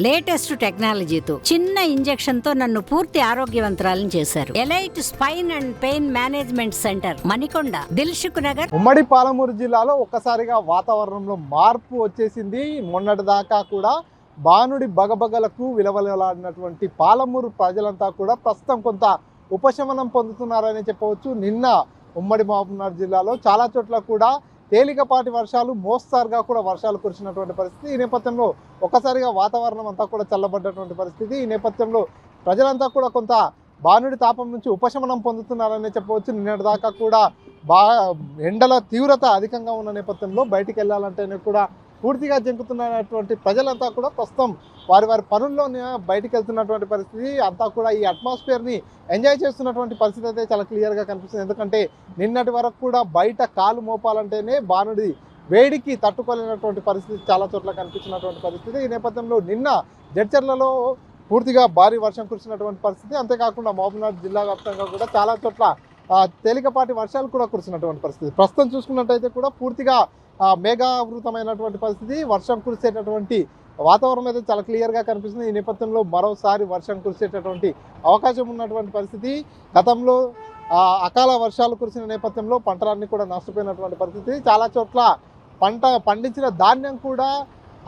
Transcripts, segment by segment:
Latest టెక్నాలజీతో చిన్న injection తో నన్ను పూర్తి ఆరోగ్యవంతురాలను చేశారు. Elite spine and pain management centre, Manikonda, Dilsukh Nagar. ఉమ్మడి పాలమూరు జిల్లాలో ఒక్కసారిగా వాతావరణంలో మార్పు వచ్చేసింది. మొన్నటి దాకా కూడా బాణుడి బగబగలకు విలవలాడినటువంటి పాలమూరు ప్రజలంతా కూడా ప్రస్తుతం కొంత ఉపశమనం పొందుతున్నారని చెప్పవచ్చు. నిన్న ఉమ్మడి మహబూబ్నగర్ జిల్లాలో చాలా చోట్ల కూడా తేలికపాటి వర్షాలు, మోస్తారుగా కూడా వర్షాలు కురిసినటువంటి పరిస్థితి. ఈ నేపథ్యంలో ఒక్కసారిగా వాతావరణం అంతా కూడా చల్లబడ్డటువంటి పరిస్థితి. ఈ నేపథ్యంలో ప్రజలంతా కూడా కొంత బాణుడి తాపం నుంచి ఉపశమనం పొందుతున్నారని చెప్పవచ్చు. నిన్నటి దాకా కూడా ఎండల తీవ్రత అధికంగా ఉన్న నేపథ్యంలో బయటికి వెళ్ళాలంటేనే కూడా పూర్తిగా జంకుతున్నటువంటి ప్రజలంతా కూడా ప్రస్తుతం వారి పనుల్లో బయటికి వెళ్తున్నటువంటి పరిస్థితి. అంతా కూడా ఈ అట్మాస్ఫియర్ని ఎంజాయ్ చేస్తున్నటువంటి పరిస్థితి అయితే చాలా క్లియర్గా కనిపిస్తుంది. ఎందుకంటే నిన్నటి వరకు కూడా బయట కాలు మోపాలంటేనే బాణుడి వేడికి తట్టుకోలేనటువంటి పరిస్థితి చాలా చోట్ల కనిపించినటువంటి పరిస్థితి. ఈ నేపథ్యంలో నిన్న జడ్చర్లలో పూర్తిగా భారీ వర్షం కురిసినటువంటి పరిస్థితి. అంతేకాకుండా మహబూబ్నగర్ జిల్లా వ్యాప్తంగా కూడా చాలా చోట్ల తేలికపాటి వర్షాలు కూడా కురిసినటువంటి పరిస్థితి. ప్రస్తుతం చూసుకున్నట్టయితే కూడా పూర్తిగా మేఘావృతమైనటువంటి పరిస్థితి, వర్షం కురిసేటటువంటి వాతావరణం అయితే చాలా క్లియర్గా కనిపిస్తుంది. ఈ నేపథ్యంలో మరోసారి వర్షం కురిసేటటువంటి అవకాశం ఉన్నటువంటి పరిస్థితి. గతంలో అకాల వర్షాలు కురిసిన నేపథ్యంలో పంటలన్నీ కూడా నష్టపోయినటువంటి పరిస్థితి. చాలా చోట్ల పంట పండించిన ధాన్యం కూడా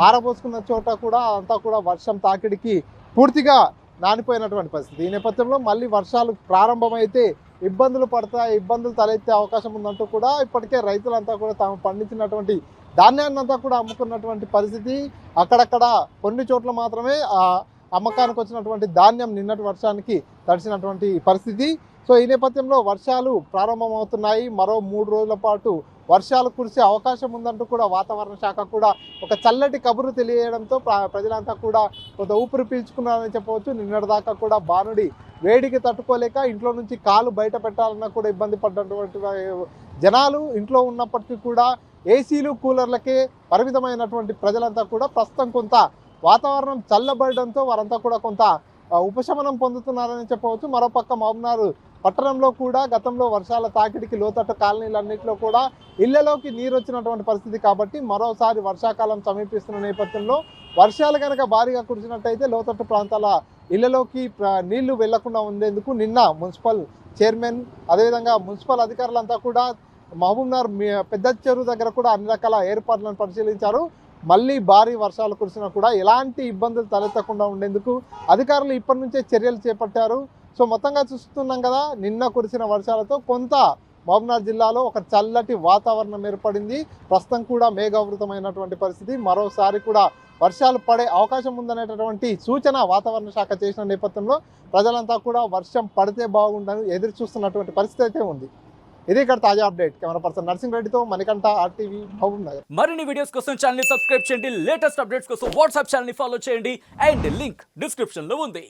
ఆరబోసుకున్న చోట కూడా అంతా కూడా వర్షం తాకిడికి పూర్తిగా నానిపోయినటువంటి పరిస్థితి. ఈ నేపథ్యంలో మళ్ళీ వర్షాలు ప్రారంభమైతే ఇబ్బందులు తలెత్తే అవకాశం ఉందంటూ కూడా ఇప్పటికే రైతులంతా కూడా తాము పండించినటువంటి ధాన్యాన్ని అంతా కూడా అమ్ముకున్నటువంటి పరిస్థితి. అక్కడక్కడ కొన్ని చోట్ల మాత్రమే అమ్మకానికి వచ్చినటువంటి ధాన్యం నిన్నటి వర్షానికి తడిసినటువంటి పరిస్థితి. సో ఈ నేపథ్యంలో వర్షాలు ప్రారంభమవుతున్నాయి. మరో 3 రోజుల పాటు వర్షాలు కురిసే అవకాశం ఉందంటూ కూడా వాతావరణ శాఖ కూడా ఒక చల్లటి కబురు తెలియడంతో ప్రజలంతా కూడా కొంత ఊపిరి పీల్చుకున్నారని చెప్పవచ్చు. నిన్నటి దాకా కూడా బాణుడి వేడికి తట్టుకోలేక ఇంట్లో నుంచి కాలు బయట పెట్టాలన్నా కూడా ఇబ్బంది పడ్డటువంటి జనాలు ఇంట్లో ఉన్నప్పటికీ కూడా ఏసీలు, కూలర్లకే పరిమితమైనటువంటి ప్రజలంతా కూడా ప్రస్తుతం కొంత వాతావరణం చల్లబడడంతో వారంతా కూడా కొంత ఉపశమనం పొందుతున్నారని చెప్పవచ్చు. మరోపక్క మహబూబ్నగర్ పట్టణంలో కూడా గతంలో వర్షాల తాకిడికి లోతట్టు కాలనీలన్నింటిలో కూడా ఇళ్లలోకి నీరు వచ్చినటువంటి పరిస్థితి. కాబట్టి మరోసారి వర్షాకాలం సమీపిస్తున్న నేపథ్యంలో వర్షాలు కనుక భారీగా కురిసినట్టయితే లోతట్టు ప్రాంతాల ఇళ్లలోకి నీళ్లు వెళ్లకుండా ఉండేందుకు నిన్న మున్సిపల్ చైర్మన్, అదేవిధంగా మున్సిపల్ అధికారులంతా కూడా మహబూబ్నగర్ పెద్ద చెరువు దగ్గర కూడా అన్ని రకాల ఏర్పాట్లను పరిశీలించారు. మళ్ళీ భారీ వర్షాలు కురిసినా కూడా ఎలాంటి ఇబ్బందులు తలెత్తకుండా ఉండేందుకు అధికారులు ఇప్పటి నుంచే చర్యలు చేపట్టారు. సో మొత్తంగా చూస్తున్నాం కదా, నిన్న కురిసిన వర్షాలతో కొంత మహబూబ్నగర్ జిల్లాలో ఒక చల్లటి వాతావరణం ఏర్పడింది. ప్రస్తుతం కూడా మేఘావృతమైనటువంటి పరిస్థితి. మరోసారి కూడా వర్షాలు పడే అవకాశం ఉందనేటటువంటి సూచన వాతావరణ శాఖ చేసిన నేపథ్యంలో ప్రజలంతా కూడా వర్షం పడితే బాగుండని ఎదురు చూస్తున్నటువంటి పరిస్థితి అయితే ఉంది. ఇది ఇక్కడ తాజా అప్డేట్. కెమెరా పర్సన్ నర్సింగ్ రెడ్డితో మణికంఠ, RTV, మహబూబ్నగర్. మరిన్ని వీడియోస్ కోసం ఛానల్ ని సబ్స్క్రైబ్ చేయండి. లేటెస్ట్ అప్డేట్స్ కోసం వాట్సాప్ ఛానల్ ని ఫాలో చేయండి. అండ్ లింక్ డిస్క్రిప్షన్ లో ఉంది.